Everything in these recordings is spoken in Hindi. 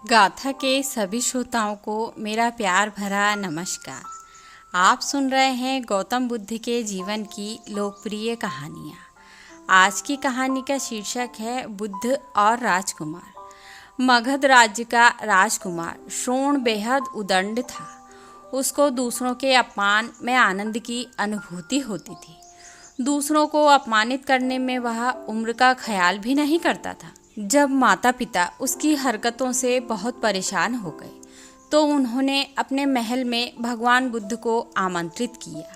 गाथा के सभी श्रोताओं को मेरा प्यार भरा नमस्कार। आप सुन रहे हैं गौतम बुद्ध के जीवन की लोकप्रिय कहानियाँ। आज की कहानी का शीर्षक है बुद्ध और राजकुमार। मगध राज्य का राजकुमार श्रोण बेहद उदंड था। उसको दूसरों के अपमान में आनंद की अनुभूति होती थी। दूसरों को अपमानित करने में वह उम्र का ख्याल भी नहीं करता था। जब माता पिता उसकी हरकतों से बहुत परेशान हो गए तो उन्होंने अपने महल में भगवान बुद्ध को आमंत्रित किया।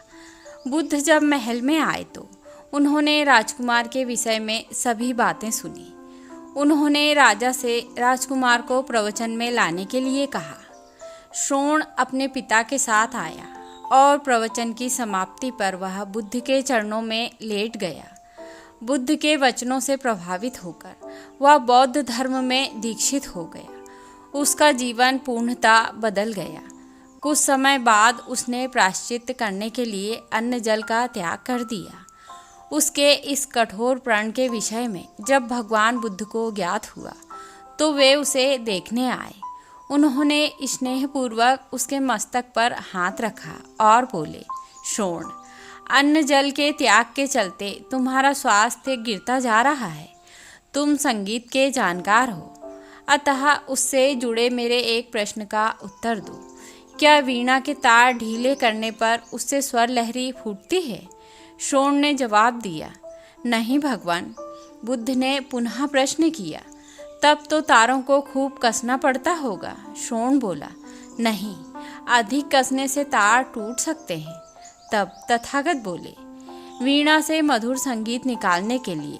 बुद्ध जब महल में आए तो उन्होंने राजकुमार के विषय में सभी बातें सुनी। उन्होंने राजा से राजकुमार को प्रवचन में लाने के लिए कहा। श्रोण अपने पिता के साथ आया और प्रवचन की समाप्ति पर वह बुद्ध के चरणों में लेट गया। बुद्ध के वचनों से प्रभावित होकर वह बौद्ध धर्म में दीक्षित हो गया। उसका जीवन पूर्णतः बदल गया। कुछ समय बाद उसने प्रायश्चित करने के लिए अन्न जल का त्याग कर दिया। उसके इस कठोर प्रण के विषय में जब भगवान बुद्ध को ज्ञात हुआ तो वे उसे देखने आए। उन्होंने स्नेहपूर्वक उसके मस्तक पर हाथ रखा और बोले, श्रोण, अन्न जल के त्याग के चलते तुम्हारा स्वास्थ्य गिरता जा रहा है। तुम संगीत के जानकार हो, अतः उससे जुड़े मेरे एक प्रश्न का उत्तर दो। क्या वीणा के तार ढीले करने पर उससे स्वर लहरी फूटती है? श्रोण ने जवाब दिया, नहीं भगवान। बुद्ध ने पुनः प्रश्न किया, तब तो तारों को खूब कसना पड़ता होगा। श्रोण बोला, नहीं, अधिक कसने से तार टूट सकते हैं। तब तथागत बोले, वीणा से मधुर संगीत निकालने के लिए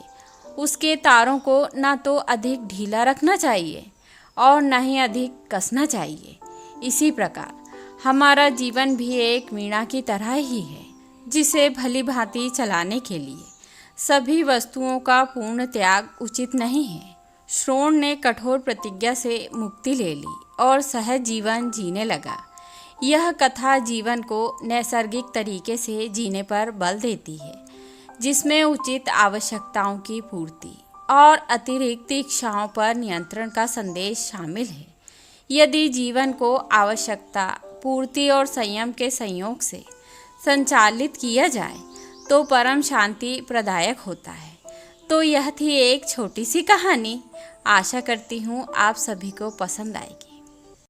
उसके तारों को ना तो अधिक ढीला रखना चाहिए और न ही अधिक कसना चाहिए। इसी प्रकार हमारा जीवन भी एक वीणा की तरह ही है, जिसे भली भांति चलाने के लिए सभी वस्तुओं का पूर्ण त्याग उचित नहीं है। श्रोण ने कठोर प्रतिज्ञा से मुक्ति ले ली और सहज जीवन जीने लगा। यह कथा जीवन को नैसर्गिक तरीके से जीने पर बल देती है, जिसमें उचित आवश्यकताओं की पूर्ति और अतिरिक्त इच्छाओं पर नियंत्रण का संदेश शामिल है। यदि जीवन को आवश्यकता, पूर्ति और संयम के संयोग से संचालित किया जाए तो परम शांति प्रदायक होता है। तो यह थी एक छोटी सी कहानी। आशा करती हूँ आप सभी को पसंद आएगी।